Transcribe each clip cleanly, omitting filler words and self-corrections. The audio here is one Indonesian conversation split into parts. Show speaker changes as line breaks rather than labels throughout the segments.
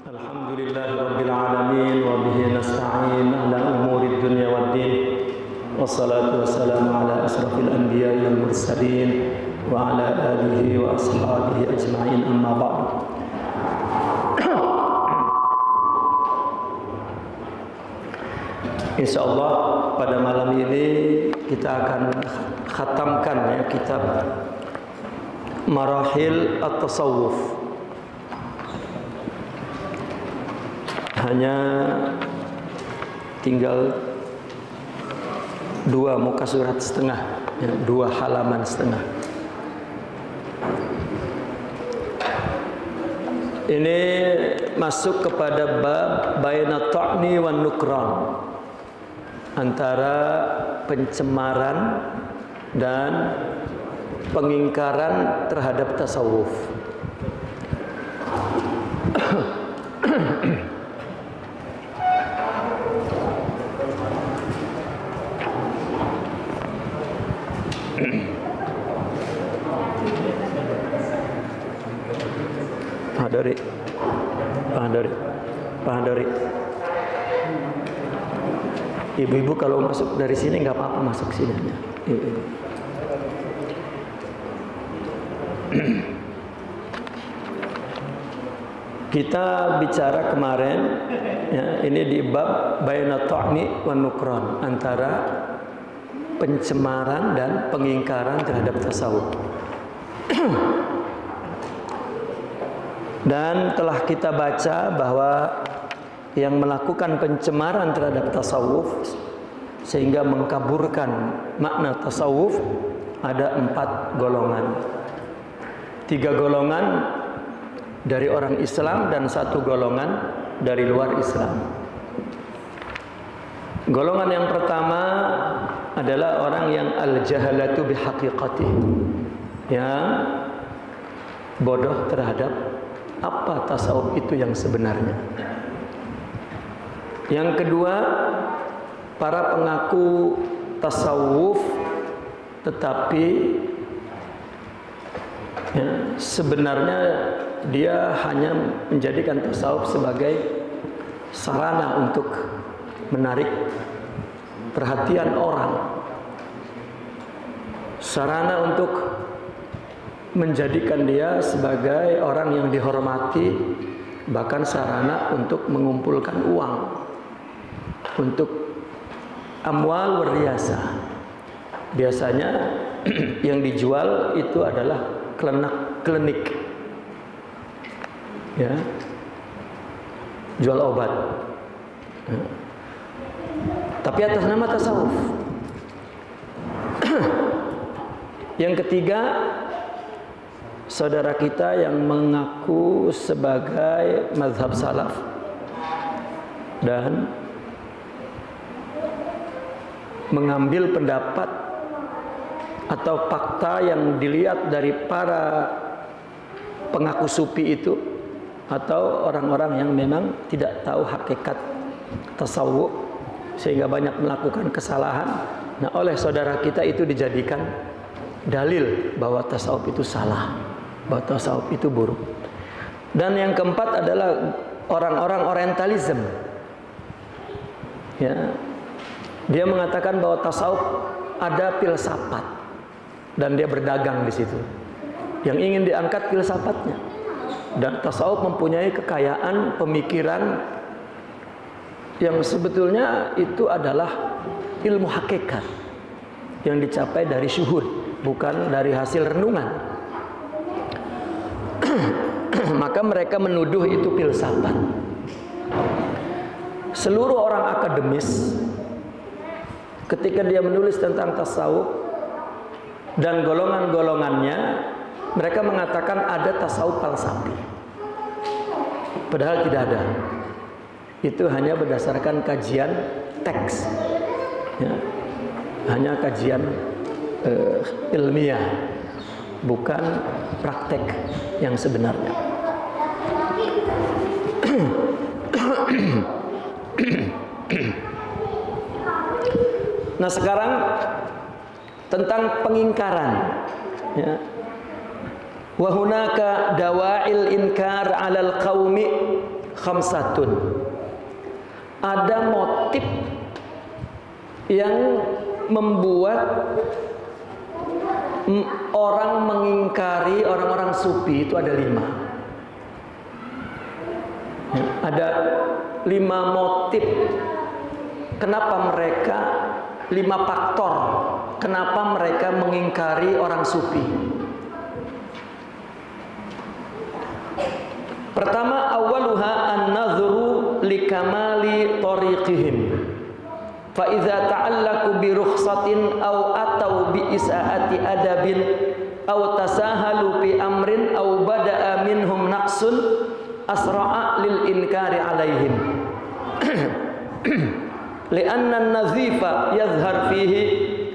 Alhamdulillahi Rabbil Alamin wa bihi nasta'in ala umuri dunya waddin wassalatu wassalamu ala asrafil anbiya'i wal mursalin wa ala alihi wa ashabihi ajma'in amma ba'du. Insyaallah pada malam ini kita akan khatamkan ya kitab Marahil At-Tasawuf. Hanya tinggal 2 muka surat setengah ya, 2 halaman setengah. Ini masuk kepada bab baina ta'ni wan nukran, antara pencemaran dan pengingkaran terhadap tasawuf. Pak Handori. Ibu-ibu kalau masuk dari sini nggak apa-apa, masuk sini aja. Kita bicara kemarin ya, ini di bab baina ta'ni wan nukran, antara pencemaran dan pengingkaran terhadap tasawuf. Dan telah kita baca bahwa yang melakukan pencemaran terhadap tasawuf sehingga mengkaburkan makna tasawuf ada 4 golongan. 3 golongan dari orang Islam dan 1 golongan dari luar Islam. Golongan yang pertama adalah orang yang al-jahalatu bihaqiqatih, yang bodoh terhadap apa tasawuf itu yang sebenarnya. Yang kedua, para pengaku tasawuf tetapi ya, sebenarnya dia hanya menjadikan tasawuf sebagai sarana untuk menarik perhatian orang, sarana untuk menjadikan dia sebagai orang yang dihormati, bahkan sarana untuk mengumpulkan uang, untuk amwal wariyasa. Biasanya yang dijual itu adalah klinik ya, jual obat ya. Tapi atas nama tasawuf. Yang ketiga, saudara kita yang mengaku sebagai mazhab salaf dan mengambil pendapat atau fakta yang dilihat dari para pengaku sufi itu, atau orang-orang yang memang tidak tahu hakikat tasawuf sehingga banyak melakukan kesalahan. Nah, oleh saudara kita itu dijadikan dalil bahwa tasawuf itu salah, bahwa tasawuf itu buruk. Dan yang keempat adalah orang-orang orientalism ya, dia mengatakan bahwa tasawuf ada filsafat dan dia berdagang di situ. Yang ingin diangkat filsafatnya. Dan tasawuf mempunyai kekayaan pemikiran yang sebetulnya itu adalah ilmu hakikat yang dicapai dari syuhud, bukan dari hasil renungan. Maka mereka menuduh itu filsafat. Seluruh orang akademis ketika dia menulis tentang tasawuf dan golongan-golongannya, mereka mengatakan ada tasawuf falsafi. Padahal tidak ada. Itu hanya berdasarkan kajian teks ya, hanya kajian ilmiah, bukan praktek yang sebenarnya. Nah, sekarang tentang pengingkaran ya. Wa hunaka dawa'il inkar 'alal qaumi khamsatun. Ada motif yang membuat orang mengingkari orang-orang sufi itu ada 5. Ada 5 motif. Kenapa mereka, 5 faktor kenapa mereka mengingkari orang sufi. Pertama, awaluha an-nadhru likamali tariqihim. Fa idza ta'allaqu bi rukhsatin aw atau bi isaati adabin aw tasahalu bi amrin aw bada'a minhum naqsun asra'a lil inkari alaihim. Li'anna an-nazifa yadhhar fihi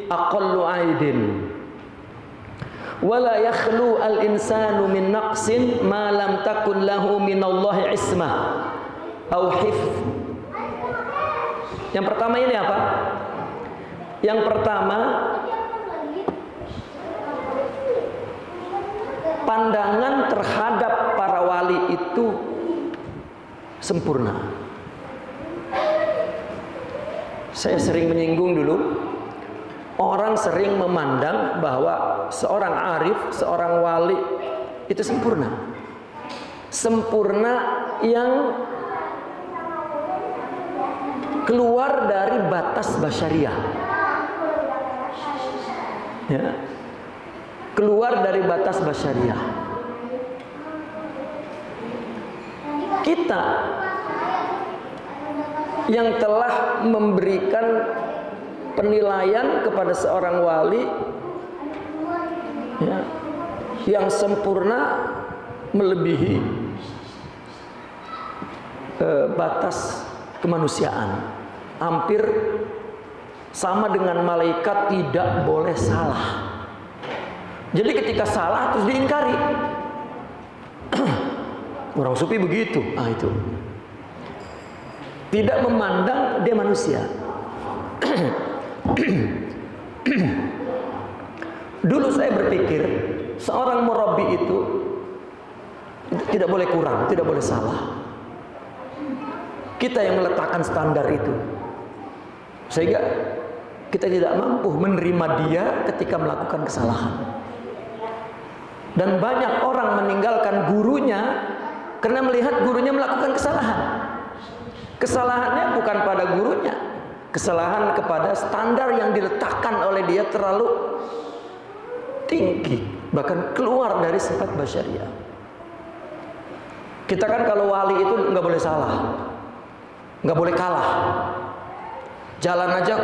aqallu 'aidin. Wala yakhlu al-insanu min naqsin ma lam takun lahu minallahi ismah aw hifz. Yang pertama ini apa? Yang pertama, pandangan terhadap para wali itu sempurna. Saya sering menyinggung dulu, orang sering memandang bahwa seorang arif, seorang wali itu sempurna. Sempurna yang keluar dari batas basyariah. Ya. Keluar dari batas basyariah. Kita yang telah memberikan penilaian kepada seorang wali, ya, yang sempurna melebihi batas kemanusiaan, hampir sama dengan malaikat, tidak boleh salah. Jadi ketika salah terus diingkari. Orang sufi begitu. Itu tidak memandang dia manusia. Dulu saya berpikir seorang murabbi itu tidak boleh kurang, tidak boleh salah. Kita yang meletakkan standar itu, sehingga kita tidak mampu menerima dia ketika melakukan kesalahan. Dan banyak orang meninggalkan gurunya karena melihat gurunya melakukan kesalahan. Kesalahannya bukan pada gurunya, kesalahan kepada standar yang diletakkan oleh dia terlalu tinggi, bahkan keluar dari sifat basyariah. Kita kan kalau wali itu nggak boleh salah, nggak boleh kalah. Jalan aja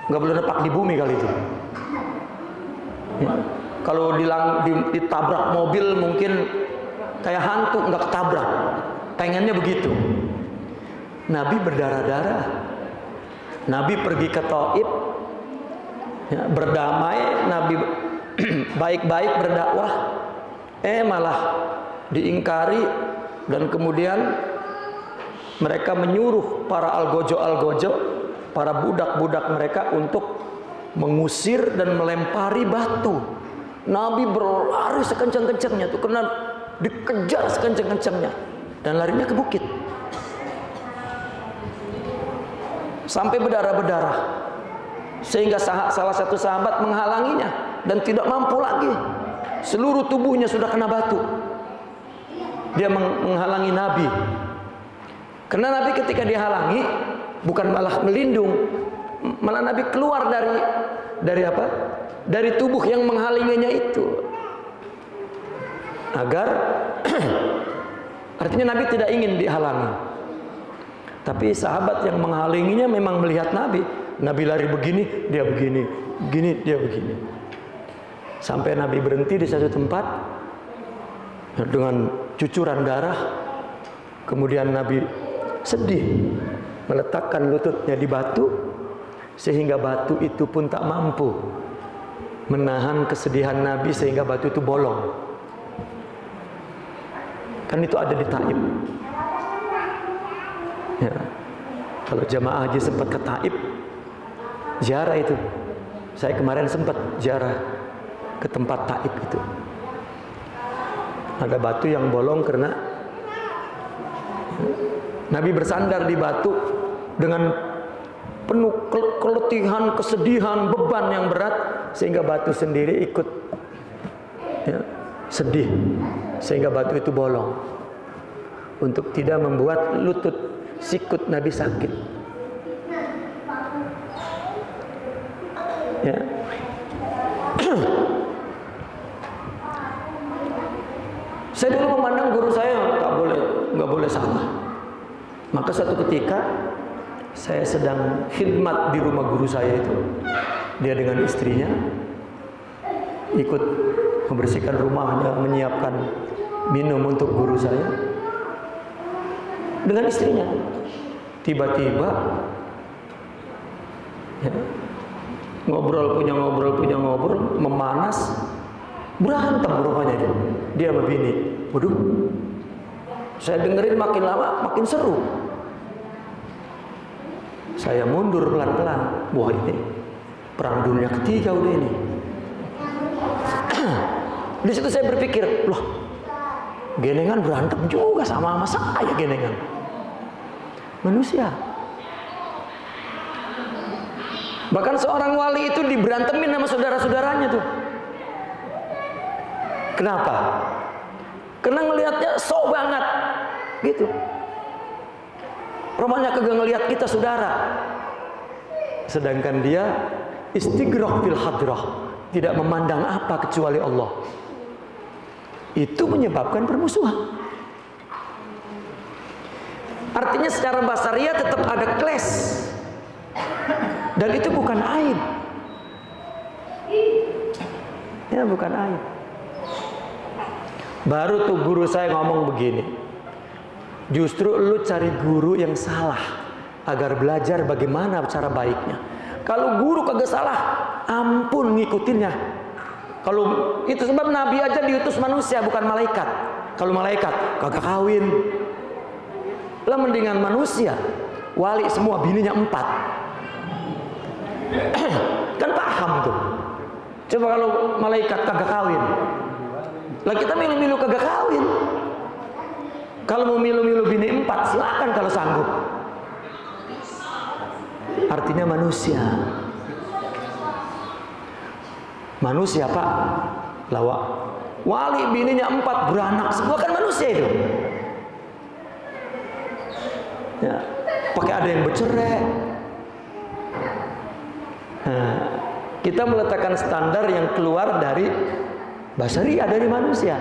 nggak boleh nepak di bumi kali itu. Ya. Kalau ditabrak mobil mungkin kayak hantu, nggak ketabrak. Pengennya begitu. Nabi berdarah-darah. Nabi pergi ke Taif, ya, berdamai. Nabi baik-baik berdakwah. Malah diingkari, dan kemudian mereka menyuruh para algojo, para budak-budak mereka untuk mengusir dan melempari batu. Nabi berlari sekencang-kencangnya tuh, karena dikejar sekencang-kencangnya, dan larinya ke bukit sampai berdarah-berdarah, sehingga salah satu sahabat menghalanginya dan tidak mampu lagi. Seluruh tubuhnya sudah kena batu. Dia menghalangi Nabi. Karena Nabi ketika dihalangi bukan malah melindung, malah Nabi keluar dari apa? Dari tubuh yang menghalanginya itu. Agar artinya Nabi tidak ingin dihalangi. Tapi sahabat yang menghalanginya memang melihat Nabi. Nabi lari begini, dia begini, begini, dia begini. Sampai Nabi berhenti di satu tempat dengan cucuran darah. Kemudian Nabi sedih, meletakkan lututnya di batu, sehingga batu itu pun tak mampu menahan kesedihan Nabi, sehingga batu itu bolong. Kan itu ada di Taif. Ya. Kalau jamaah haji sempat ke Taif, ziarah itu. Saya kemarin sempat ziarah ke tempat Taif itu. Ada batu yang bolong karena Nabi bersandar di batu dengan penuh keletihan, kesedihan, beban yang berat, sehingga batu sendiri ikut sedih, sehingga batu itu bolong untuk tidak membuat lutut sikut Nabi sakit. Ya. Saya dulu memandang guru saya nggak boleh salah. Maka suatu ketika saya sedang khidmat di rumah guru saya itu, dia dengan istrinya ikut membersihkan rumahnya, menyiapkan minum untuk guru saya dengan istrinya. Tiba-tiba ya, ngobrol punya ngobrol, memanas, berantem rupanya dia sama bini. Waduh, saya dengerin makin lama makin seru. Saya mundur pelan-pelan. Wah, ini perang dunia ketiga udah ini. Di situ saya berpikir, loh, genengan berantem juga sama saya genengan. Manusia. Bahkan seorang wali itu diberantemin sama saudara-saudaranya tuh. Kenapa? Karena ngelihatnya sok banget gitu. Romanya kagak ngelihat kita saudara. Sedangkan dia istighraq fil hadrah, tidak memandang apa kecuali Allah. Itu menyebabkan permusuhan. Artinya secara basariah tetap ada clash. Dan itu bukan aib. Ya, bukan aib. Baru tuh guru saya ngomong begini, justru lu cari guru yang salah agar belajar bagaimana cara baiknya. Kalau guru kagak salah, ampun ngikutinnya. Kalau itu sebab Nabi aja diutus manusia bukan malaikat. Kalau malaikat kagak kawin. Lah mendingan manusia, wali semua bininya 4. Kan paham tuh. Coba kalau malaikat kagak kawin, lah kita milu-milu kagak kawin. Kalau mau milu-milu bini 4 silakan kalau sanggup. Artinya manusia. Manusia Pak, lawak. Wali bininya 4 beranak semua kan manusia itu. Ya, pakai ada yang bercerai. Nah, kita meletakkan standar yang keluar dari basariah, dari manusia.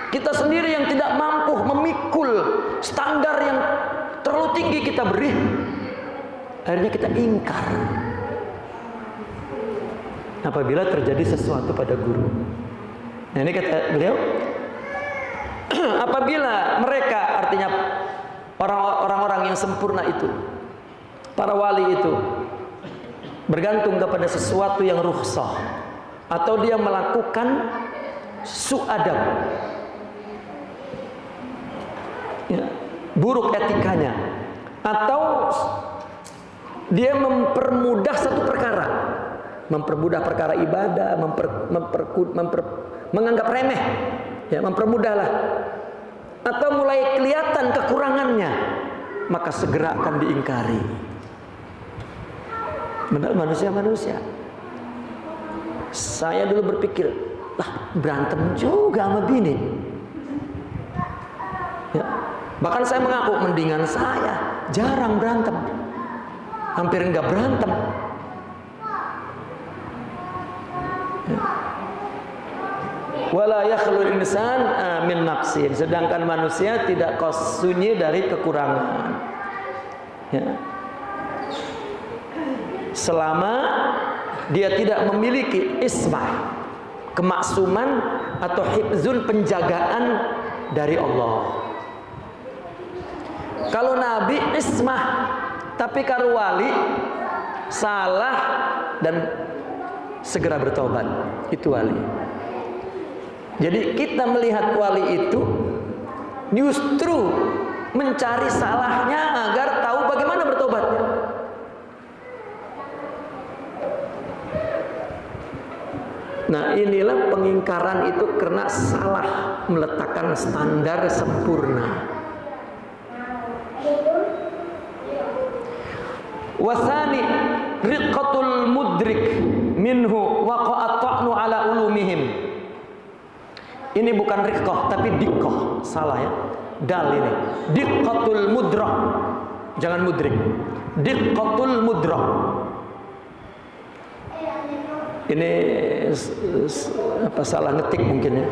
Kita sendiri yang tidak mampu memikul standar yang terlalu tinggi kita beri, akhirnya kita ingkar apabila terjadi sesuatu pada guru. Nah, ini kata beliau, apabila mereka, artinya orang-orang yang sempurna itu, para wali itu bergantung kepada sesuatu yang rukhsah, atau dia melakukan su'adab, ya, buruk etikanya, atau dia mempermudah satu perkara, mempermudah perkara ibadah, menganggap remeh, ya, mempermudahlah, atau mulai kelihatan kekurangannya, maka segera akan diingkari. Benar, manusia. Saya dulu berpikir, lah berantem juga sama bini. Ya, bahkan saya mengaku mendingan saya jarang berantem, hampir enggak berantem. Ya. Wala yakhlul insan min naqsin, sedangkan manusia tidak sunyi dari kekurangan. Ya. Selama dia tidak memiliki ismah, kemaksuman atau hifzun, penjagaan dari Allah. Kalau Nabi ismah, tapi kalau wali salah dan segera bertobat, itu wali. Jadi kita melihat wali itu justru mencari salahnya agar tahu bagaimana bertobatnya. Nah, inilah pengingkaran itu karena salah meletakkan standar sempurna. Wasani riqqatul mudrik minhu waqa'at ta'nu ala ulumihim. Ini bukan riqqah tapi diqqah, salah ya. Dal ini. Diqqatul mudrak. Jangan mudrik. Diqqatul mudrak. Ini apa salah ngetik mungkin ya.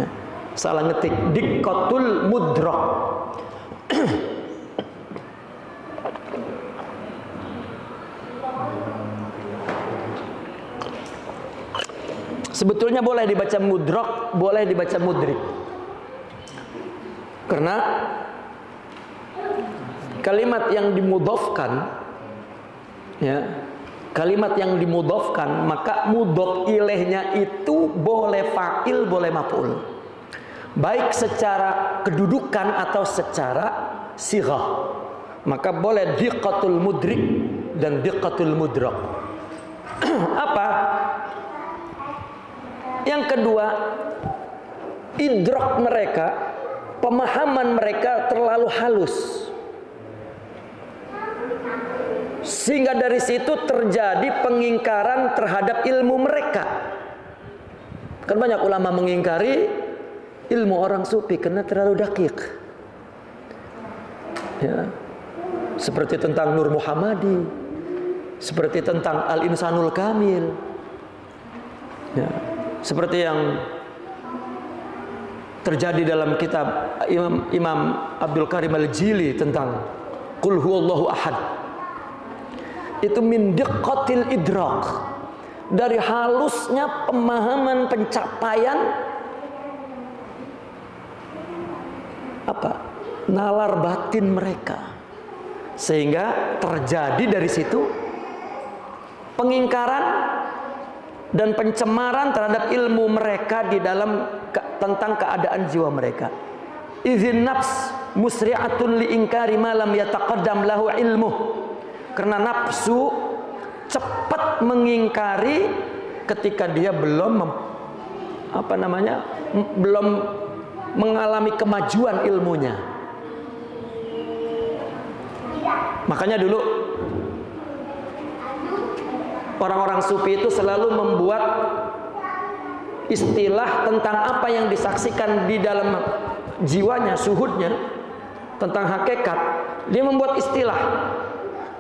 Ya, salah ngetik. Diqqatul mudrak. Sebetulnya boleh dibaca mudrak, boleh dibaca mudrik. Karena kalimat yang dimudhafkan, ya, kalimat yang dimudhafkan, maka mudhaf ilaihnya itu boleh fa'il, boleh maf'ul. Baik secara kedudukan atau secara sighah. Maka boleh diqqatul mudrik dan diqqatul mudrak. Apa? Yang kedua, idrak mereka, pemahaman mereka terlalu halus, sehingga dari situ terjadi pengingkaran terhadap ilmu mereka. Kan banyak ulama mengingkari ilmu orang sufi karena terlalu dakik, ya. Seperti tentang Nur Muhammadi, seperti tentang Al-Insanul Kamil, ya. Seperti yang terjadi dalam kitab Imam Abdul Karim Al-Jili tentang Qul huwallahu ahad. Itu min diqqatil idrak, dari halusnya pemahaman pencapaian apa? Nalar batin mereka, sehingga terjadi dari situ pengingkaran dan pencemaran terhadap ilmu mereka di dalam tentang keadaan jiwa mereka. Izin nafs musri'atun li inkari ma lam yataqaddam lahu ilmu. Karena nafsu cepat mengingkari ketika dia belum belum mengalami kemajuan ilmunya. Makanya dulu orang-orang sufi itu selalu membuat istilah tentang apa yang disaksikan di dalam jiwanya, syuhudnya, tentang hakikat. Dia membuat istilah.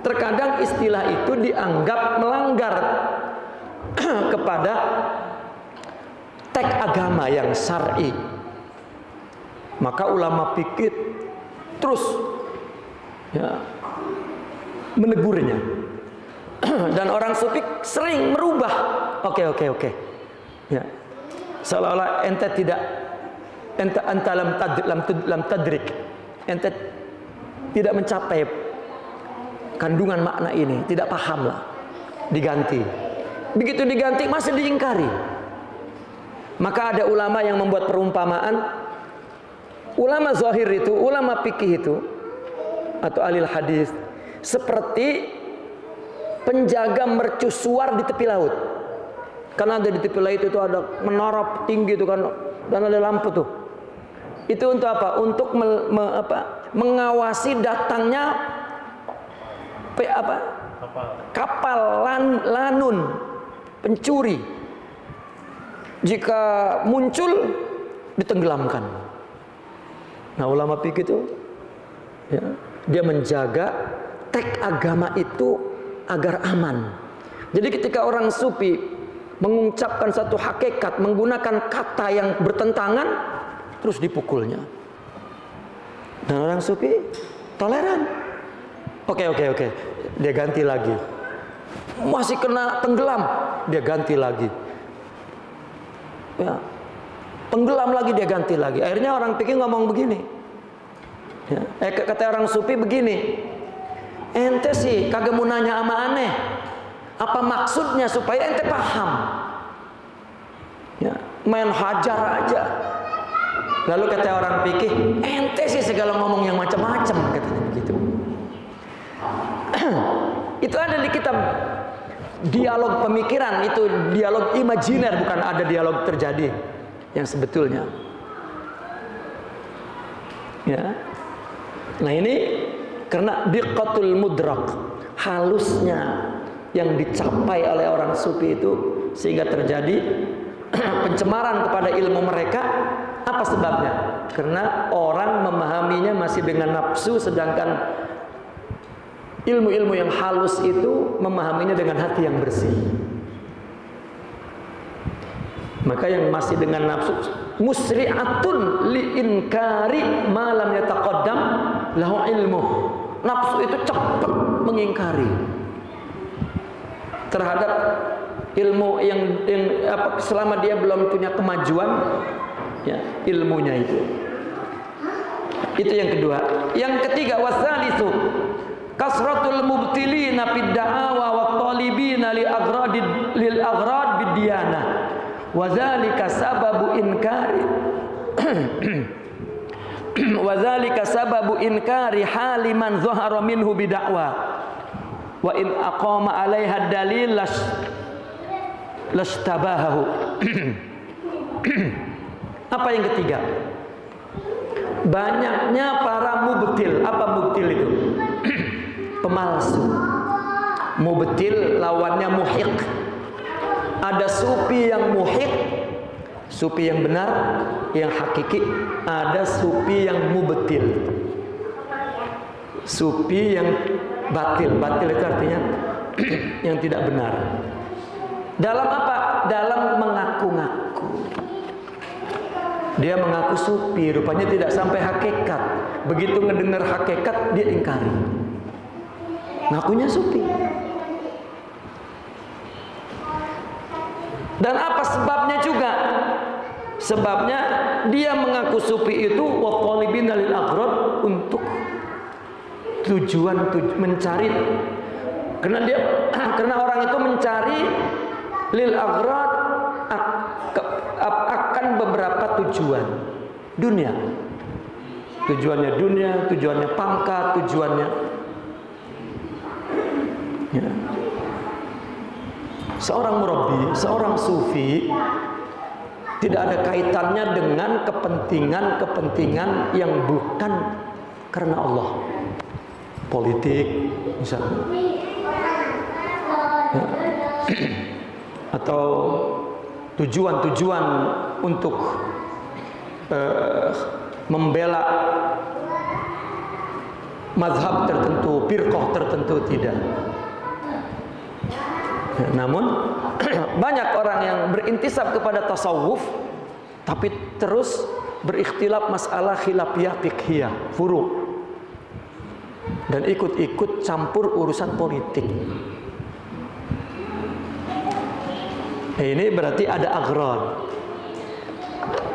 Terkadang istilah itu dianggap melanggar kepada teks agama yang syar'i. Maka ulama fikih terus, ya, menegurnya. Dan orang sufi sering merubah. Oke. Ya. Seolah-olah ente lam tadrik. Ente tidak mencapai kandungan makna ini, tidak paham lah. Diganti. Begitu diganti masih diingkari. Maka ada ulama yang membuat perumpamaan. Ulama zahir itu, ulama fikih itu, atau ahli hadis, seperti penjaga mercusuar di tepi laut. Karena ada di tepi laut itu ada menara tinggi itu kan, dan ada lampu tuh. Itu untuk apa? Untuk mengawasi datangnya kapal lanun pencuri. Jika muncul ditenggelamkan. Nah, ulama fikih itu, ya, dia menjaga teks agama itu agar aman. Jadi ketika orang sufi mengucapkan satu hakikat menggunakan kata yang bertentangan, terus dipukulnya. Dan orang sufi toleran. Oke. Dia ganti lagi. Masih kena tenggelam, dia ganti lagi. Ya. Tenggelam lagi, dia ganti lagi. Akhirnya orang fikih ngomong begini. Ya. Kata orang sufi begini. Ente sih kagak mau nanya sama aneh. Apa maksudnya supaya ente paham? Ya, main hajar aja. Lalu kata orang fikih, ente sih segala ngomong yang macam-macam, katanya begitu. Itu ada di kitab dialog pemikiran, itu dialog imajiner, bukan ada dialog terjadi yang sebetulnya. Ya. Nah ini Karena diqqatul mudrak, halusnya yang dicapai oleh orang sufi itu, sehingga terjadi pencemaran kepada ilmu mereka. Apa sebabnya? Karena orang memahaminya masih dengan nafsu, sedangkan ilmu-ilmu yang halus itu memahaminya dengan hati yang bersih. Maka yang masih dengan nafsu, musri'atun li inkari ma lam yataqaddam lahu ilmu. Nafsu itu cepat mengingkari terhadap ilmu yang selama dia belum punya kemajuan, ya, ilmunya itu. Itu yang kedua. Yang ketiga, wasalisu kasratul mubtilina fid da'awa wa talibina lil aghrad bidyanah. Wa dzalika sababu inkari wa dzalika sababu inkari haliman dhahara minhu bid'wa wa in aqama 'alaiha dalil lashtabahu. Apa yang ketiga? Banyaknya para mubtil. Apa mubtil itu? Pemalsu. Mubtil lawannya muhiq. Ada sufi yang muhiq, sufi yang benar, yang hakiki. Ada sufi yang mubtil, sufi yang batil. Batil itu artinya yang tidak benar. Dalam apa? Dalam mengaku-ngaku. Dia mengaku sufi, rupanya tidak sampai hakikat. Begitu ngedengar hakikat, dia ingkari. Ngakunya sufi. Dan apa sebabnya juga? Sebabnya dia mengaku sufi itu wa talibina lil aghrad, untuk tujuan mencari. Karena orang itu mencari lil aghrad, akan beberapa tujuan dunia. Tujuannya dunia, tujuannya pangkat, tujuannya, ya. Seorang murabbi, seorang sufi tidak ada kaitannya dengan kepentingan-kepentingan yang bukan karena Allah. Politik misalnya, ya. Atau tujuan-tujuan untuk membela mazhab tertentu, firqah tertentu, tidak. Ya, namun banyak orang yang berintisab kepada tasawuf tapi terus berikhtilaf masalah khilafiyah fiqhiyah, furu', dan ikut-ikut campur urusan politik. Ini berarti ada aghrad.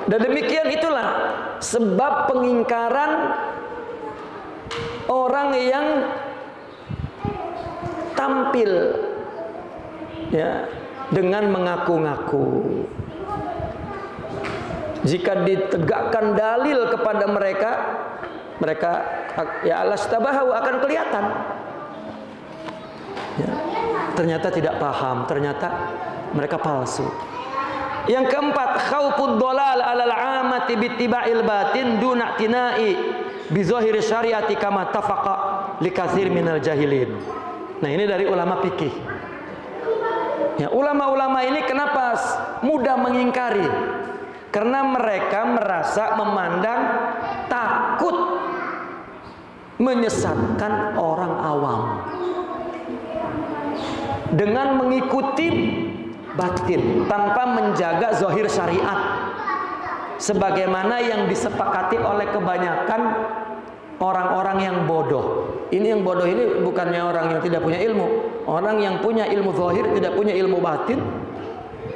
Dan demikian itulah sebab pengingkaran orang yang tampil, ya, dengan mengaku-ngaku. Jika ditegakkan dalil kepada mereka ya lashtabahu, akan kelihatan, ya, ternyata tidak paham, ternyata mereka palsu. Yang keempat, khaufud dhalal 'alal 'amati bittiba'il batin duna tinai bi zahiri syariati kama tafaqa likatsir minal jahilin. Nah, ini dari ulama fikih. Ya, ulama-ulama ini kenapa mudah mengingkari? Karena mereka merasa, memandang takut menyesatkan orang awam dengan mengikuti batin tanpa menjaga zahir syariat, sebagaimana yang disepakati oleh kebanyakan orang-orang yang bodoh. Ini yang bodoh ini bukannya orang yang tidak punya ilmu. Orang yang punya ilmu zahir, tidak punya ilmu batin,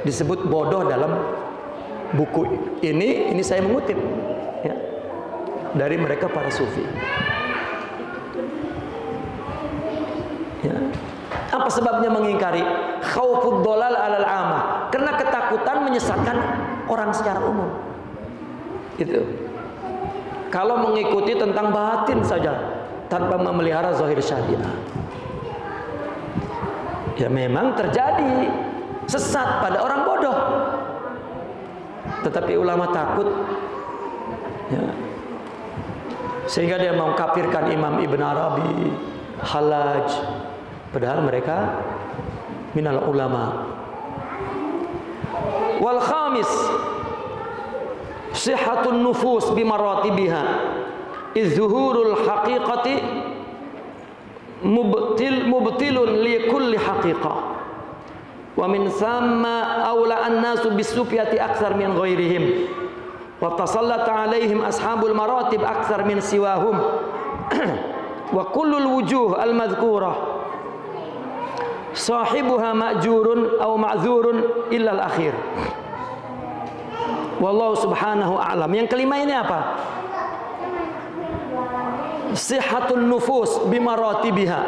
disebut bodoh dalam buku ini saya mengutip, ya, dari mereka para sufi. Ya. Apa sebabnya mengingkari? Khaufud dhalal 'alal 'amah, karena ketakutan menyesatkan orang secara umum. Itu. Kalau mengikuti tentang batin saja tanpa memelihara zahir syariah, ya memang terjadi sesat pada orang bodoh. Tetapi ulama takut, ya, sehingga dia mengkafirkan Imam Ibn Arabi, Hallaj, padahal mereka minal ulama. Wal khamis sihhatun nufus bimaratibiha izzuhurul haqiqati mubtilun li kulli haqiqah wa min thamma awla an-nasu bis-sufyati aktsar min ghairihim wa tasallata alaihim ashabul maratib aktsar min siwahum wa kullul wujuh al-madhkurah sahibuha ma'jurun aw ma'dzurun illa al-akhir. Wallahu subhanahu a'lam. Yang kelima ini apa? Sihhatun nufus bimaratibiha.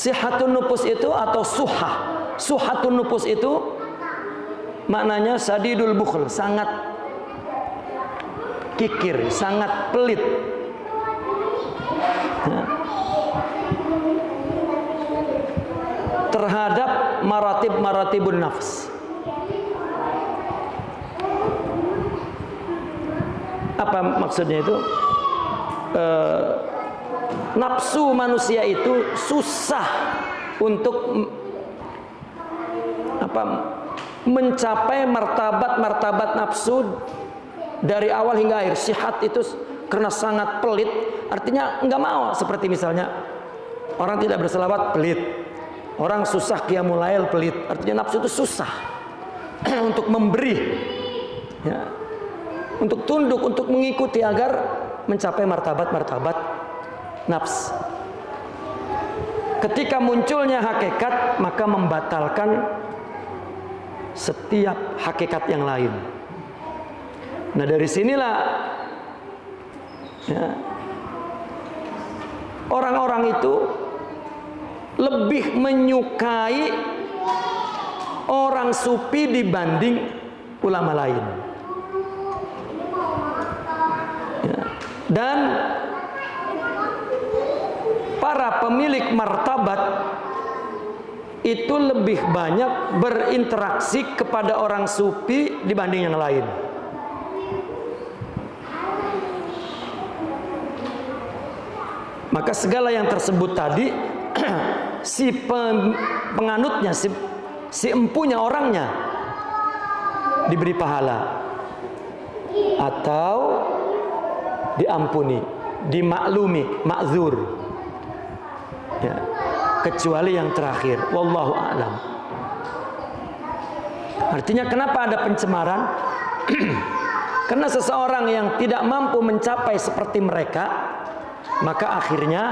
Sihhatun nufus itu atau suhatun nufus itu maknanya sadidul bukhl, sangat kikir, sangat pelit. Ya. Terhadap maratibun nafs. Apa maksudnya itu? Nafsu manusia itu susah untuk mencapai martabat nafsu dari awal hingga akhir. Sihat itu karena sangat pelit, artinya nggak mau. Seperti misalnya orang tidak berselawat pelit, orang susah qiyamul lail pelit, artinya nafsu itu susah untuk memberi, ya, untuk tunduk, untuk mengikuti agar mencapai martabat nafs. Ketika munculnya hakikat, maka membatalkan setiap hakikat yang lain. Nah, dari sinilah ya, orang-orang itu lebih menyukai orang sufi dibanding ulama lain. Ya. Dan para pemilik martabat itu lebih banyak berinteraksi kepada orang sufi dibanding yang lain. Maka segala yang tersebut tadi si penganutnya, si empunya orangnya diberi pahala atau diampuni, dimaklumi, ma'dzur. Ya, kecuali yang terakhir, wallahu a'lam. Artinya kenapa ada pencemaran? Karena seseorang yang tidak mampu mencapai seperti mereka, maka akhirnya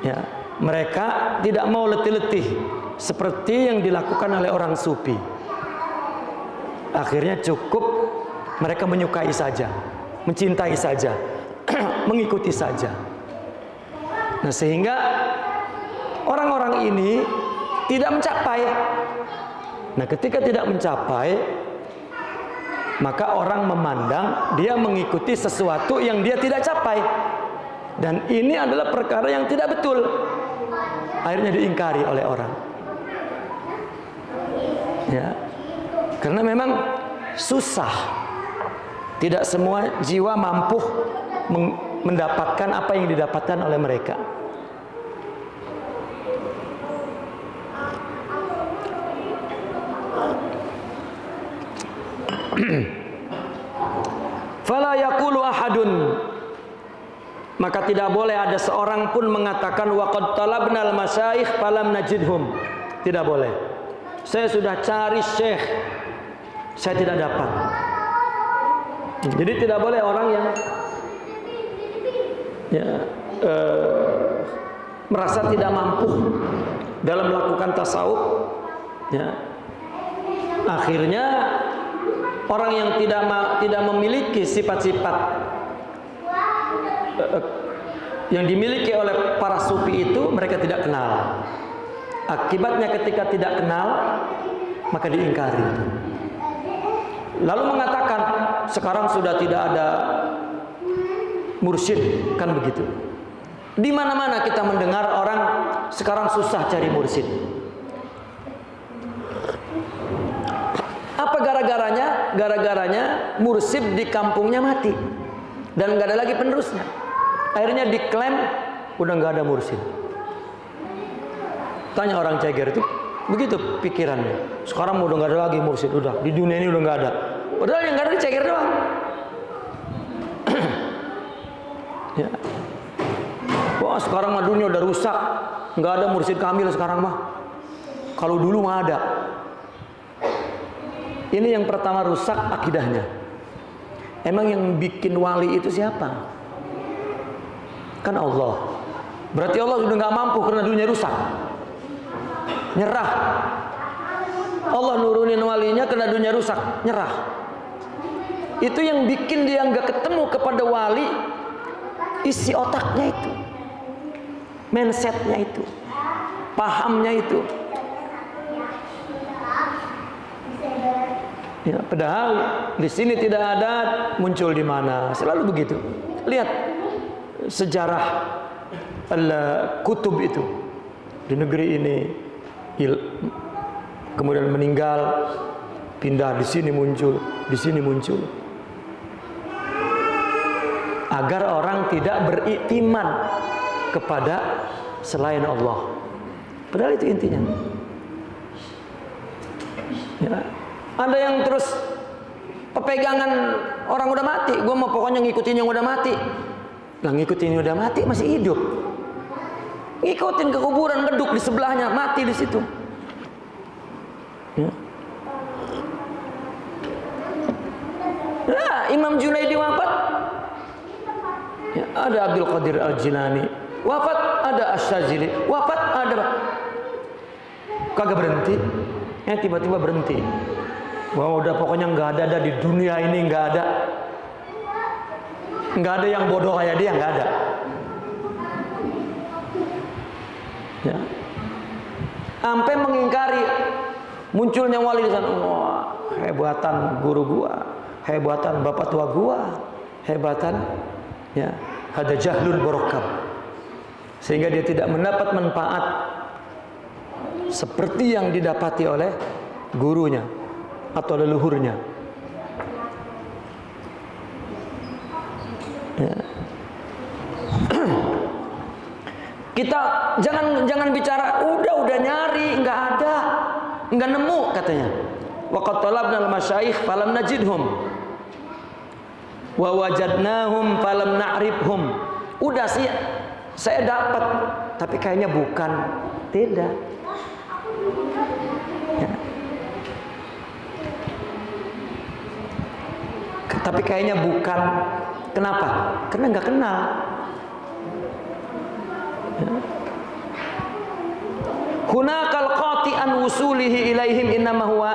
ya, mereka tidak mau letih-letih seperti yang dilakukan oleh orang sufi. Akhirnya cukup mereka menyukai saja, mencintai saja, mengikuti saja. Nah, sehingga orang-orang ini tidak mencapai. Nah, ketika tidak mencapai, maka orang memandang dia mengikuti sesuatu yang dia tidak capai. Dan ini adalah perkara yang tidak betul. Akhirnya diingkari oleh orang. Ya. Karena memang susah. Tidak semua jiwa mampu mendapatkan apa yang didapatkan oleh mereka. Fala yaqulu ahadun, maka tidak boleh ada seorang pun mengatakan waqad talabnal masyayikh falam najidhum. Tidak boleh. Saya sudah cari syekh, saya tidak dapat. Jadi tidak boleh orang yang merasa tidak mampu dalam melakukan tasawuf, ya, akhirnya orang yang tidak memiliki sifat-sifat yang dimiliki oleh para sufi itu mereka tidak kenal. Akibatnya ketika tidak kenal, maka diingkari. Lalu mengatakan sekarang sudah tidak ada mursyid, kan begitu. Di mana-mana kita mendengar orang sekarang susah cari mursyid. Apa gara-garanya? Gara-garanya mursyid di kampungnya mati dan nggak ada lagi penerusnya. Akhirnya diklaim udah nggak ada mursyid. Tanya orang Ceger itu, begitu pikirannya. Sekarang udah nggak ada lagi mursyid, udah di dunia ini udah nggak ada. Padahal yang nggak ada di Ceger doang. Ya. Wah, sekarang mah dunia udah rusak, nggak ada mursyid kamil sekarang mah. Kalau dulu mah ada. Ini yang pertama rusak akidahnya. Emang yang bikin wali itu siapa? Kan Allah. Berarti Allah sudah nggak mampu karena dunia rusak. Nyerah. Allah nurunin walinya karena dunia rusak, nyerah. Itu yang bikin dia nggak ketemu kepada wali, isi otaknya itu, mindsetnya itu, pahamnya itu. Ya, padahal di sini tidak ada, muncul di mana? Selalu begitu. Lihat sejarah kutub itu di negeri ini, kemudian meninggal, pindah di sini muncul, di sini muncul. Agar orang tidak beriktiman kepada selain Allah. Padahal itu intinya. Ya. Ada yang terus pepegangan orang udah mati, gue mau pokoknya ngikutin yang udah mati. Lah ngikutin yang udah mati masih hidup. Ngikutin ke kuburan, geduk di sebelahnya, mati di situ. Ya. Nah, Imam Junaidi wafat, ya, ada Abdul Qadir Al-Jilani wafat, ada Asy-Syadzili wafat, ada kagak berhenti, ya tiba-tiba berhenti. Wah, udah pokoknya nggak ada di dunia ini, nggak ada yang bodoh kayak dia, nggak ada. Ya. Sampai mengingkari munculnya wali di sana. Wah, hebatan guru gua, hebatan bapak tua gua, hebatan, ya, ada jahlul barokab, sehingga dia tidak mendapat manfaat seperti yang didapati oleh gurunya atau leluhurnya. Ya. Kita jangan bicara udah nyari nggak ada, nggak nemu katanya. Wa qad talabna al-masyayikh falam najidhum wa wajadnahum falam na'rifhum. Udah sih saya dapat, tapi kayaknya bukan, tidak. Ya. Tapi kayaknya bukan. Kenapa? Karena nggak kenal. Ya. Hunakal qati'an wusulihi ilaihim innama huwa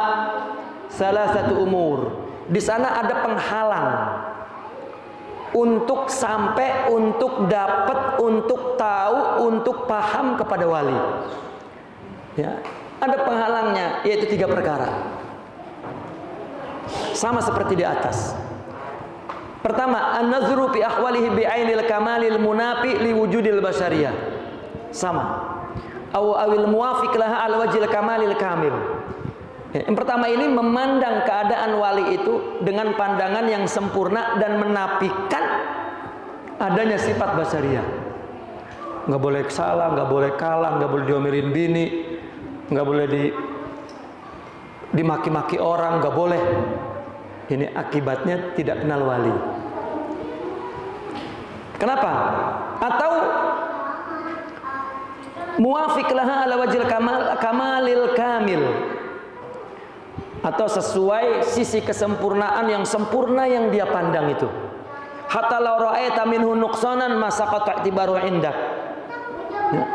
salasatu umur. Di sana ada penghalang untuk sampai, untuk dapat, untuk tahu, untuk paham kepada wali. Ya, ada penghalangnya, yaitu 3 perkara. Sama seperti di atas. Pertama, an-nazru fi ahwalihi bi'ainil kamalil munafi li wujudil basyariyah. Sama. Awil muwafiq laha al wajhil kamalil kamil. Yang pertama ini memandang keadaan wali itu dengan pandangan yang sempurna dan menafikan adanya sifat basyariyah. Nggak boleh salah, nggak boleh kalah, nggak boleh diomelin bini, nggak boleh dimaki-maki orang, nggak boleh. Ini akibatnya tidak kenal wali. Kenapa? Atau muwafiq laha ala wajhil kamalil kamil, atau sesuai sisi kesempurnaan yang sempurna yang dia pandang itu. Hatta law ra'aita minhu nuqsanan masaqata i'tibaru indak. Ya.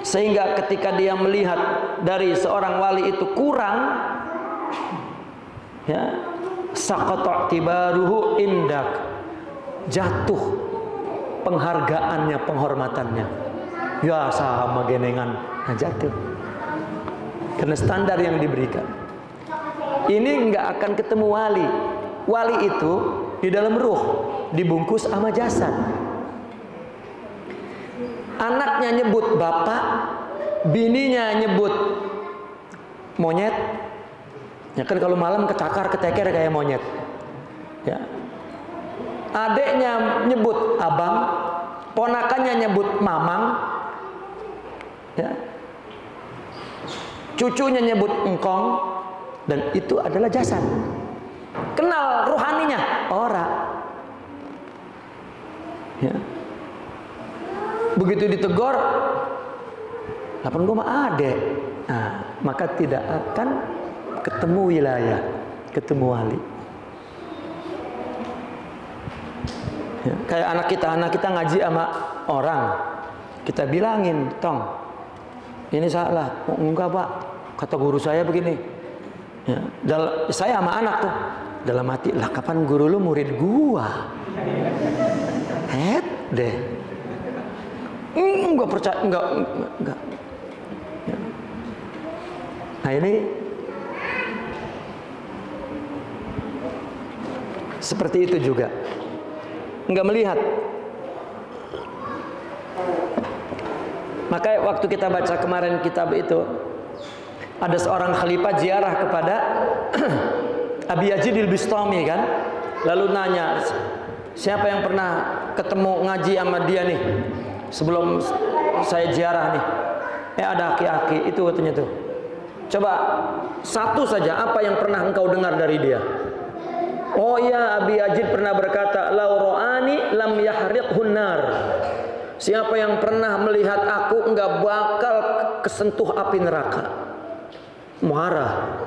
Sehingga ketika dia melihat dari seorang wali itu kurang, ya, saqata i'tibaruhu indak, jatuh penghargaannya, penghormatannya. Ya sama genengan, nah jatuh. Karena standar yang diberikan. Ini nggak akan ketemu wali. Wali itu di dalam ruh, dibungkus sama jasad. Anaknya nyebut bapak, bininya nyebut monyet. Ya kan kalau malam kecakar keteker kayak monyet. Ya. Adeknya nyebut abang, ponakannya nyebut mamang. Ya. Cucunya nyebut engkong, dan itu adalah jasad. Kenal rohaninya ora. Ya. Begitu ditegur, lapan gua mah adek. Nah, maka tidak akan ketemu wilayah, ketemu wali. Ya. Kayak anak kita ngaji sama orang, kita bilangin, tong, ini salah. Oh, enggak pak, kata guru saya begini. Ya. Saya sama anak tuh dalam hati, lah kapan guru lu murid gua? Deh. Enggak percaya, enggak. Ya. Nah ini seperti itu juga, enggak melihat. Maka waktu kita baca kemarin kitab itu, ada seorang khalifah ziarah kepada Abi Yazid al-Bistami kan, lalu nanya, siapa yang pernah ketemu ngaji sama dia nih sebelum saya ziarah nih? Ada aki-aki itu katanya tuh. Coba satu saja, apa yang pernah engkau dengar dari dia? Oh iya, Abi Yazid pernah berkata, lau ro'ani lam yahriqhun nar. Siapa yang pernah melihat aku enggak bakal kesentuh api neraka. Marah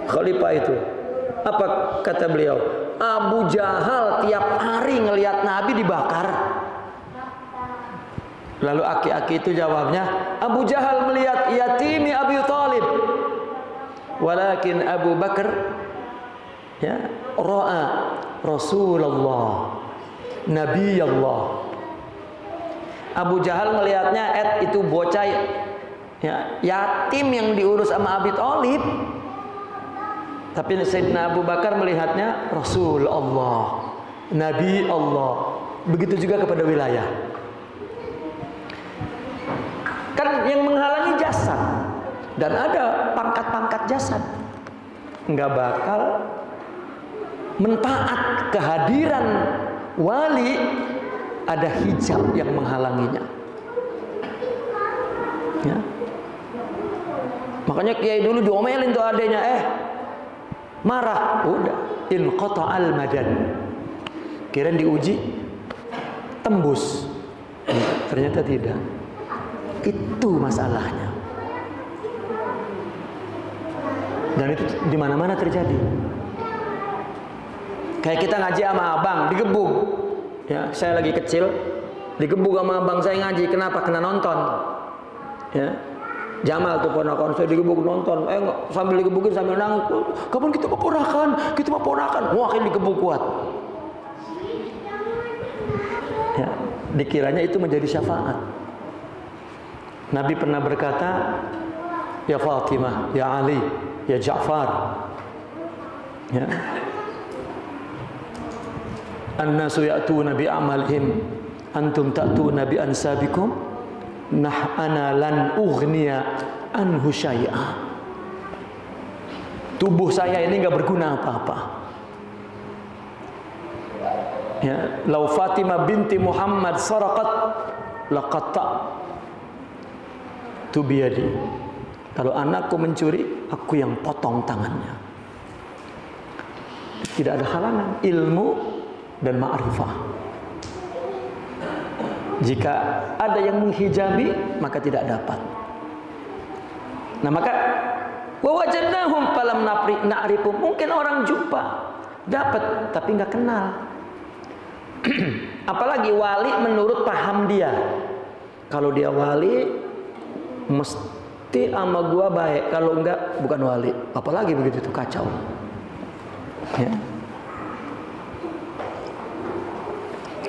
khalifah itu. Apa kata beliau? Abu Jahal tiap hari ngelihat Nabi dibakar. Lalu aki-aki itu jawabnya, Abu Jahal melihat yatimi Abi Thalib, walakin Abu Bakar ya ra'a Rasulullah Nabi Allah. Abu Jahal melihatnya itu bocah ya, yatim yang diurus sama Abi Thalib. Tapi Sayyidina Abu Bakar melihatnya Rasul Allah, Nabi Allah. Begitu juga kepada wilayah. Kan yang menghalangi jasad, dan ada pangkat-pangkat jasad, nggak bakal mentaat kehadiran wali. Ada hijab yang menghalanginya. Ya. Makanya kiai dulu diomelin tuh adanya, marah, udah inqata'al madad. Kirain diuji tembus, ternyata tidak. Itu masalahnya. Dan itu di mana-mana terjadi. Kayak kita ngaji sama abang digebuk. Ya, saya lagi kecil digebuk sama abang saya ngaji. Kenapa? Kena nonton. Ya. Jamal tuh ponakan saya digebuk nonton, sambil digebukin sambil nangis. Kapan kita mau ponakan? Kita mau ponakan. Wah, ini digebuk kuat. Ya, dikiranya itu menjadi syafaat. Nabi pernah berkata, ya Fatimah, ya Ali, ya Ja'far. Ya. An-nasu ya'tuna bi amalihim antum ta'tuna bi ansabikum. Nah ana lan ughniya anhu syai'a. Tubuh saya ini enggak berguna apa-apa. Ya, lau Fatimah binti Muhammad saraqat laqatta tu biyadi. Kalau anakku mencuri, aku yang potong tangannya. Tidak ada halangan, ilmu dan ma'rifah. Jika ada yang menghijabi, maka tidak dapat. Nah, maka wawajadnahum falam na'rifu. Mungkin orang jumpa, dapat tapi nggak kenal. Apalagi wali menurut paham dia. Kalau dia wali, mesti sama gua baik. Kalau enggak, bukan wali. Apalagi begitu tuh, kacau. Ya.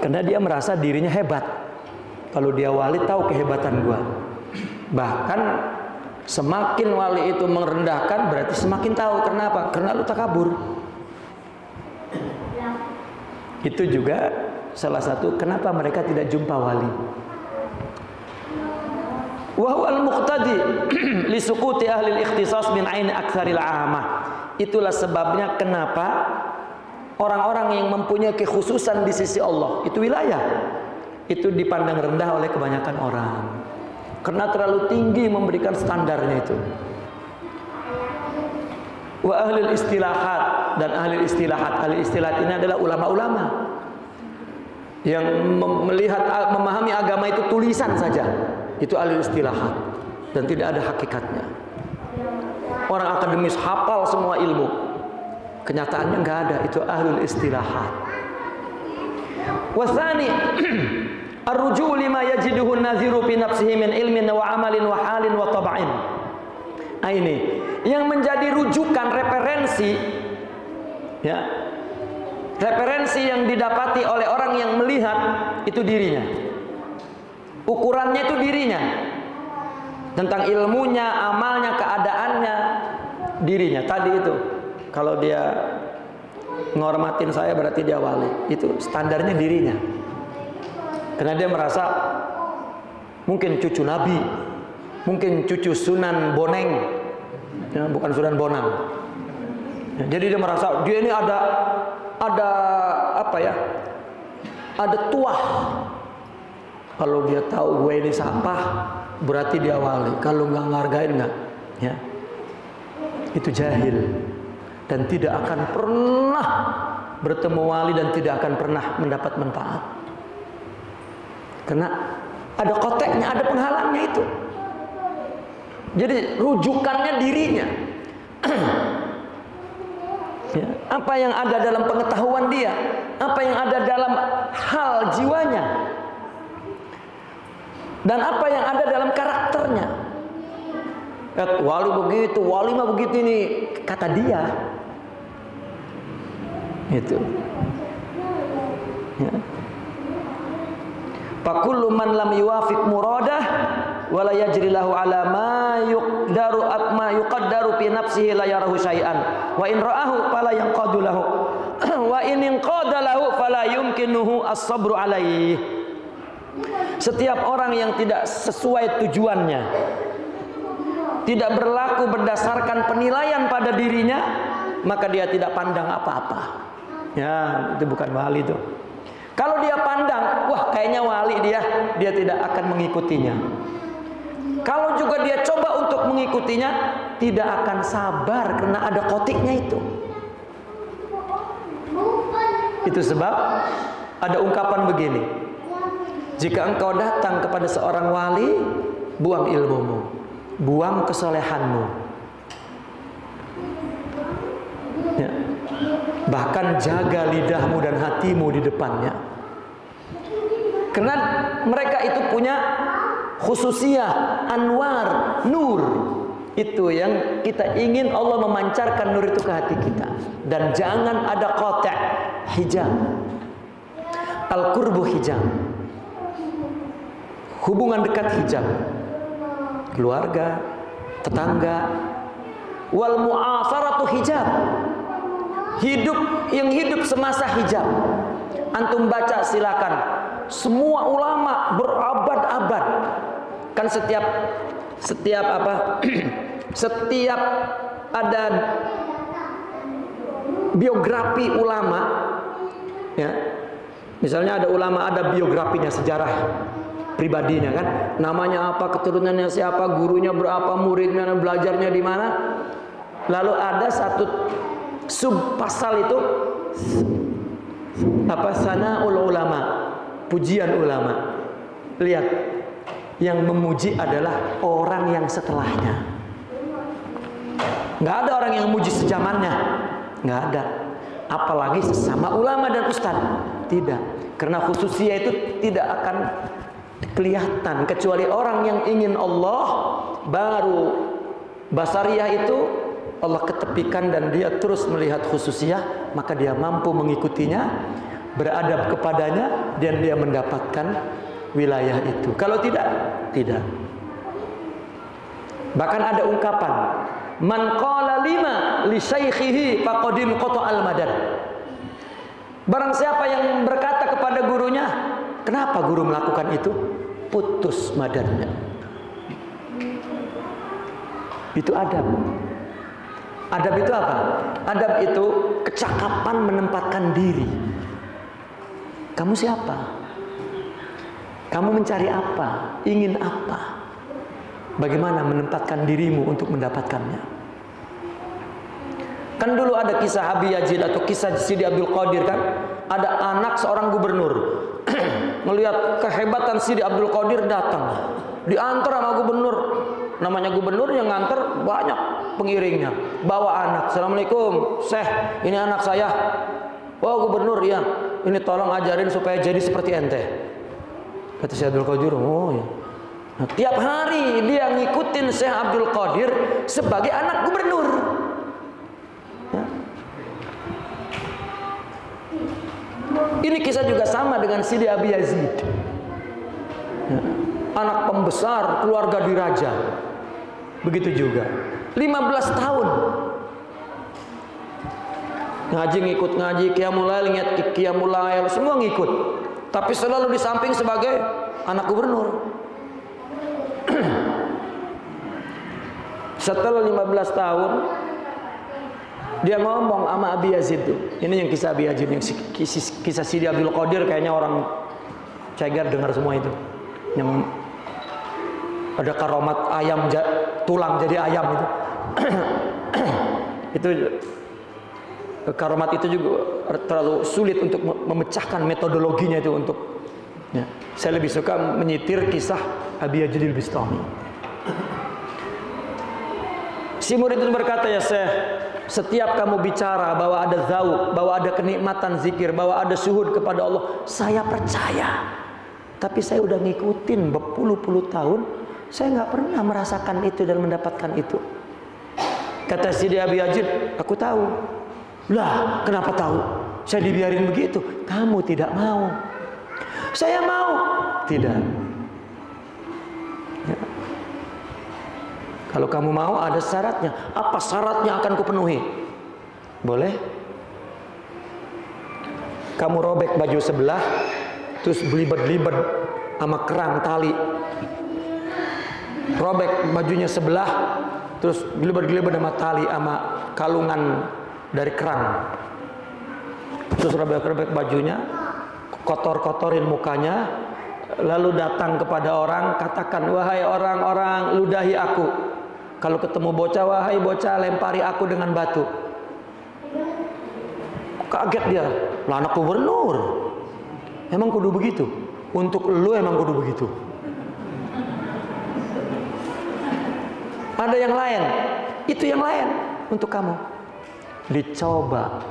Karena dia merasa dirinya hebat. Kalau dia wali tahu kehebatan gua. Bahkan Semakin wali itu merendahkan, berarti semakin tahu. Kenapa? Karena lu takabur. Itu juga salah satu kenapa mereka tidak jumpa wali. Wa huwal muqtadi li suquti ahli al-ikhtisas min aini aktsaril 'amah. Itulah sebabnya kenapa orang-orang yang mempunyai kekhususan di sisi Allah, itu wilayah, itu dipandang rendah oleh kebanyakan orang. Karena terlalu tinggi memberikan standarnya itu. Wa ahli istilahat, dan ahli istilahat. Ahli istilahat ini adalah ulama-ulama yang melihat, memahami agama itu tulisan saja. Itu ahli istilahat dan tidak ada hakikatnya. Orang akademis hafal semua ilmu, kenyataannya nggak ada. Itu ahli istilahat. Wasani ar-ruju' lima yajiduhu an-naziru fi nafsihi min ilmin wa amalin wa halin wa tab'in. Nah, ini yang menjadi rujukan, referensi, ya, referensi yang didapati oleh orang yang melihat itu dirinya. Ukurannya itu dirinya, tentang ilmunya, amalnya, keadaannya, dirinya. Tadi itu, kalau dia ngormatin saya berarti dia wali. Itu standarnya dirinya. Karena dia merasa mungkin cucu Nabi, mungkin cucu Sunan Boneng, ya, bukan Sunan Bonang. Ya, jadi dia merasa dia ini ada apa ya? Ada tuah. Kalau dia tahu gue ini siapa, berarti dia wali. Kalau nggak ngargain nggak, ya, itu jahil dan tidak akan pernah bertemu wali dan tidak akan pernah mendapat manfaat. Karena ada koteknya, ada penghalangnya itu. Jadi rujukannya dirinya. Ya, apa yang ada dalam pengetahuan dia, apa yang ada dalam hal jiwanya, dan apa yang ada dalam karakternya. Wali begitu, wali mah begitu ini, kata dia. Itu. Ya. Fakullu man lam yuwafiq muradah wala yajri lahu ala ma yuqaddaru fi nafsihi la yarahu syai'an wa in ra'ahu fala yanqadu lahu wa in inqada lahu fala yumkinuhu as-sabru alaihi. Setiap orang yang tidak sesuai tujuannya, tidak berlaku berdasarkan penilaian pada dirinya, maka dia tidak pandang apa-apa. Ya, itu bukan wali itu. Kalau dia pandang, wah kayaknya wali dia tidak akan mengikutinya. Kalau juga dia coba untuk mengikutinya, tidak akan sabar karena ada kotiknya itu. Itu sebab ada ungkapan begini: jika engkau datang kepada seorang wali, buang ilmumu, buang kesolehanmu, ya. Bahkan jaga lidahmu dan hatimu di depannya. Karena mereka itu punya khususiyah, anwar, nur. Itu yang kita ingin Allah memancarkan nur itu ke hati kita. Dan jangan ada qata', hijab. Al-qurbu hijab. Hubungan dekat hijab. Keluarga, tetangga. Wal mu'asaratu hijab. Yang hidup semasa hijab. Antum baca silakan. Semua ulama berabad-abad. Kan setiap apa? Setiap ada biografi ulama, ya. Misalnya ada ulama, ada biografinya, sejarah pribadinya kan. Namanya apa, keturunannya siapa, gurunya berapa, muridnya, belajarnya di mana. Lalu ada satu sub pasal itu apa, sanaul ulama, pujian ulama. Lihat, yang memuji adalah orang yang setelahnya. Nggak ada orang yang memuji sejamannya, nggak ada. Apalagi sesama ulama dan ustadz, tidak. Karena khususnya itu tidak akan kelihatan kecuali orang yang ingin Allah. Baru basariyah itu Allah ketepikan dan dia terus melihat khususiyah, maka dia mampu mengikutinya, beradab kepadanya, dan dia mendapatkan wilayah itu. Kalau tidak, tidak. Bahkan ada ungkapan, man qala lima li syaikhihi faqadin qata'al madad. Barang siapa yang berkata kepada gurunya, kenapa guru melakukan itu? Putus madadnya. Itu adab. Adab itu apa? Adab itu kecakapan menempatkan diri. Kamu siapa? Kamu mencari apa? Ingin apa? Bagaimana menempatkan dirimu untuk mendapatkannya? Kan dulu ada kisah Abi Yazid atau kisah Sidi Abdul Qadir kan? Ada anak seorang gubernur. Melihat kehebatan Sidi Abdul Qadir datang. Diantar sama gubernur. Namanya gubernur yang nganter banyak pengiringnya. Bawa anak. Assalamualaikum, Syekh, ini anak saya. Oh gubernur, ya. Ini tolong ajarin supaya jadi seperti ente. Kata Syekh Abdul Qadir, oh ya. Nah, tiap hari dia ngikutin Syekh Abdul Qadir sebagai anak gubernur. Ya. Ini kisah juga sama dengan Sidi Abi Yazid. Ya. Anak pembesar keluarga diraja. Begitu juga 15 tahun ngaji, ngikut ngaji, qiyamul lail, qiyamul lail, semua ngikut. Tapi selalu di samping sebagai anak gubernur. Setelah 15 tahun dia ngomong sama Abi Yazid tuh. Ini yang kisah Abi Yazid, yang kisah Sidi Abdul Qadir, kayaknya orang ceger dengar semua itu. Yang ada karomat ayam tulang jadi ayam itu. Itu karomat itu juga terlalu sulit untuk memecahkan metodologinya itu untuk. Ya. Saya lebih suka menyitir kisah Abi Yazid al-Bistami. Si murid itu berkata, ya Syekh, setiap kamu bicara bahwa ada zauq, bahwa ada kenikmatan zikir, bahwa ada syuhud kepada Allah, saya percaya. Tapi saya udah ngikutin berpuluh-puluh tahun, saya nggak pernah merasakan itu dan mendapatkan itu. Kata Sidi Abi Yazid, aku tahu. Lah, kenapa tahu? Saya dibiarin begitu. Kamu tidak mau. Saya mau. Tidak. Ya. Kalau kamu mau ada syaratnya. Apa syaratnya akan kupenuhi? Boleh? Kamu robek baju sebelah, terus belibet-belibet sama kerang tali. Robek bajunya sebelah, terus belibet-belibet sama tali sama kalungan dari kerang. Terus robek-robek bajunya, kotor-kotorin mukanya, lalu datang kepada orang, katakan, wahai orang-orang, ludahi aku. Kalau ketemu bocah, wahai bocah, lempari aku dengan batu. Kaget dia, lah anak gubernur. Emang kudu begitu? Untuk lu emang kudu begitu. Ada yang lain, itu yang lain untuk kamu. Dicoba,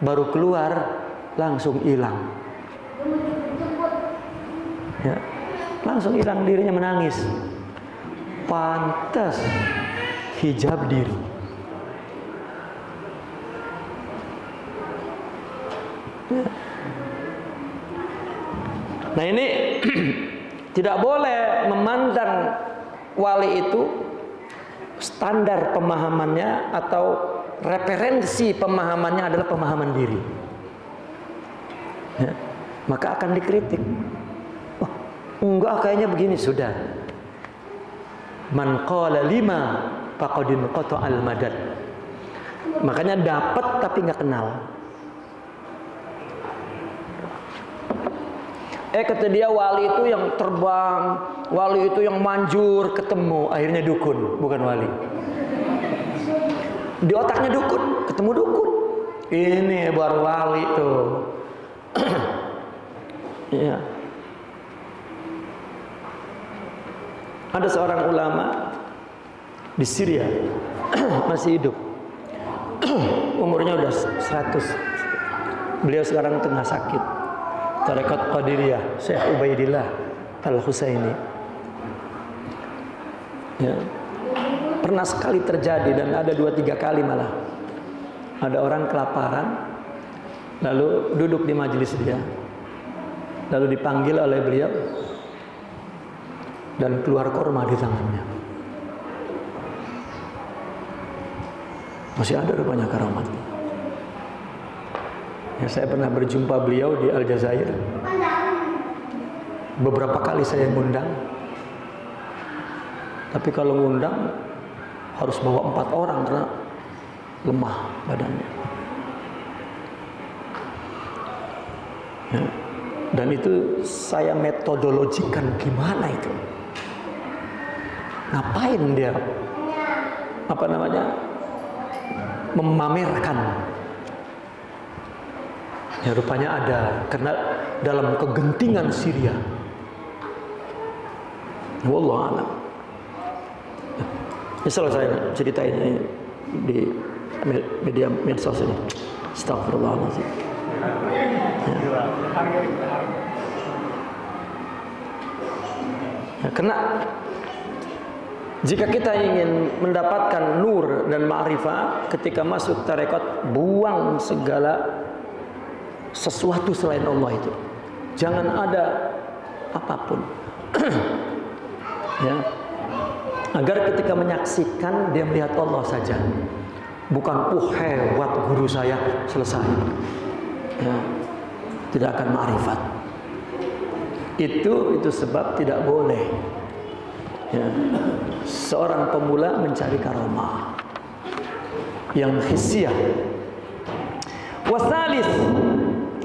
baru keluar langsung hilang. Ya, langsung hilang, dirinya menangis. Pantas hijab diri. Ya. Nah ini tidak boleh memandang wali itu standar pemahamannya atau referensi pemahamannya adalah pemahaman diri. Ya. Maka akan dikritik. Oh, enggak, kayaknya begini. Sudah. Man qala lima faqadin qata'al madad. Makanya dapat tapi nggak kenal. Kata dia wali itu yang terbang, wali itu yang manjur, ketemu, akhirnya dukun, bukan wali. Di otaknya dukun, ketemu dukun. Ini baru wali tuh. Ya. Ada seorang ulama di Syria masih hidup. Umurnya udah 100. Beliau sekarang tengah sakit. Tarekat Qadiriyah, Syekh Ubaidillah Al-Husaini. Ya. Pernah sekali terjadi, dan ada 2-3 kali malah. Ada orang kelaparan, lalu duduk di majelis dia, lalu dipanggil oleh beliau, dan keluar korma di tangannya. Masih ada rupanya karamat. Ya, saya pernah berjumpa beliau di Aljazair. Beberapa kali saya ngundang. Tapi kalau ngundang harus bawa 4 orang karena lemah badannya. Ya. Dan itu saya metodologikan gimana itu. Ngapain dia memamerkan. Ya, rupanya ada karena dalam kegentingan Syria. Wallahu a'lam. Misal saya ceritain ini di media medsos ini. Astagfirullahaladzim. Ya, karena jika kita ingin mendapatkan nur dan ma'rifah, ketika masuk tarekat, buang segala sesuatu selain Allah itu. Jangan ada apapun. Ya. Agar ketika menyaksikan, dia melihat Allah saja. Bukan hebat guru saya, selesai. Ya. Tidak akan ma'rifat. Itu sebab tidak boleh. Ya. Seorang pemula mencari karomah yang hissiyah. Wasalis.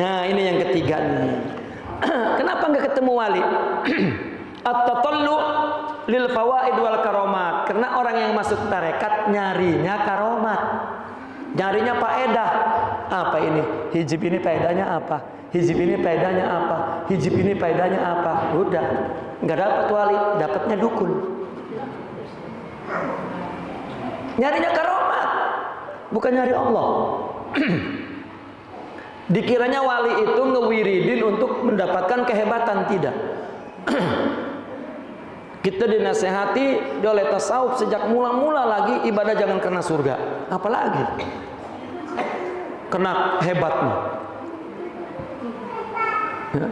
Nah, ini yang ketiga nih. Kenapa nggak ketemu wali? At-tatallu lil fawaid wal karomat. Karena orang yang masuk tarekat nyarinya karomat, nyarinya faedah. Apa ini? Hijab ini faedahnya apa? Hijab ini faedahnya apa? Hijab ini faedahnya apa? Udah, nggak dapat wali, dapatnya dukun. Nyarinya karomat, bukan nyari Allah. Dikiranya wali itu ngewiridin untuk mendapatkan kehebatan, tidak. Kita dinasehati oleh tasawuf sejak mula-mula lagi ibadah jangan karena surga, apalagi kena hebatnya. Ya.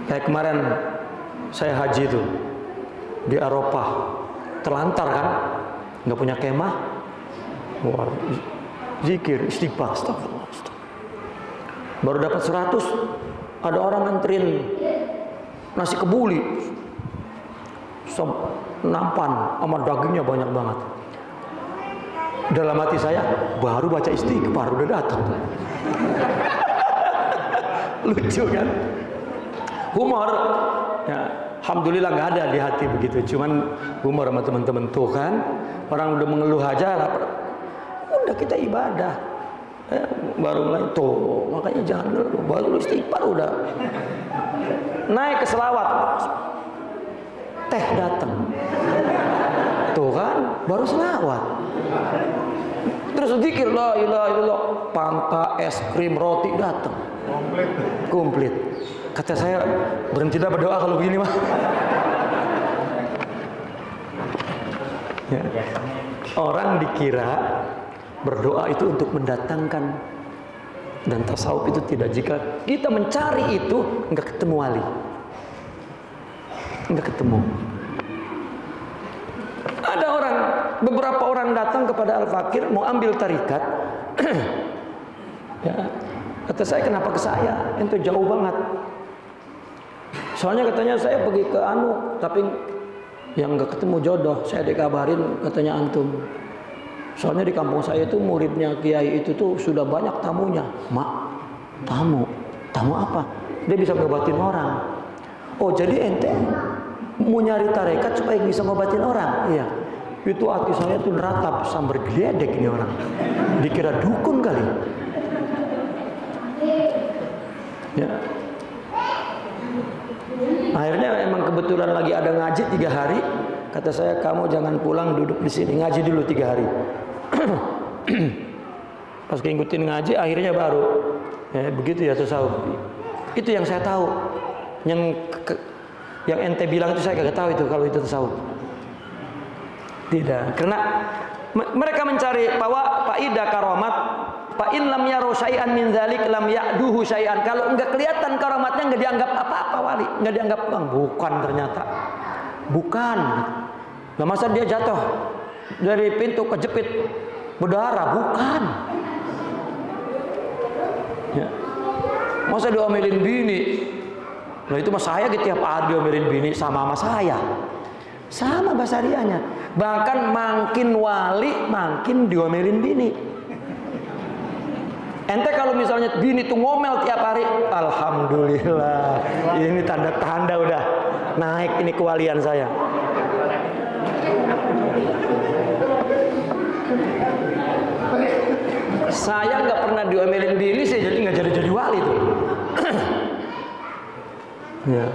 Kayak kemarin saya haji itu di Eropa, terlantar kan, nggak punya kemah. Wah, zikir, istighfar, astagfirullah. Baru dapat 100, ada orang nganterin nasi kebuli, nampan sama dagingnya banyak banget. Dalam hati saya, baru baca istighfar udah datang. Lucu kan? Humor. Ya, alhamdulillah nggak ada di hati begitu. Cuman humor sama teman-teman tuh kan, orang udah mengeluh aja lapar. Udah kita ibadah, baru mulai tuh, makanya jangan dulu, baru istighfar udah naik ke selawat, teh datang, tuh kan, baru selawat, terus zikir la ilaha illallah, panta, es krim, roti datang, komplit. Kata saya berhentilah berdoa kalau begini mah. Ya. Orang dikira berdoa itu untuk mendatangkan, dan tasawuf itu tidak. Jika kita mencari itu, enggak ketemu wali, enggak ketemu. Ada beberapa orang datang kepada Al-Fakir mau ambil tarikat. Ya, kata saya, kenapa ke saya? Itu jauh banget. Soalnya katanya saya pergi ke tapi yang enggak ketemu jodoh. Saya dikabarin katanya antum. Soalnya di kampung saya itu muridnya kiai itu tuh sudah banyak tamunya. Mak, tamu apa? Dia bisa ngobatin orang. Oh, jadi ente mau nyari tarekat supaya bisa ngobatin orang? Iya. Itu hati saya tuh neratap sambar geledek ini orang. Dikira dukun kali. Ya. Akhirnya emang kebetulan lagi ada ngaji 3 hari. Kata saya, kamu jangan pulang, duduk di sini ngaji dulu 3 hari. Pas ngikutin ngaji, akhirnya baru begitu ya tasawuf. Itu yang saya tahu. Yang ente bilang itu saya kagak tahu itu kalau itu tasawuf. Tidak, karena mereka mencari bahwa faidah karomat. Fa in lam yaru syai'an min dzalik lam ya'duhu syai'an. Kalau enggak kelihatan karamatnya, enggak dianggap apa-apa wali, enggak dianggap bang. Bukan ternyata. Bukan. Nah, masa dia jatuh dari pintu kejepit berdarah, bukan. Ya. Masa diomelin bini? Nah itu mas saya tiap hari diomelin bini sama saya. Sama basarianya. Bahkan makin wali makin diomelin bini. Ente kalau misalnya bini tuh ngomel tiap hari, alhamdulillah. Ini tanda-tanda udah naik ini kewalian saya. Saya nggak pernah diomelin bini, saya jadi nggak jadi wali tuh. Ya.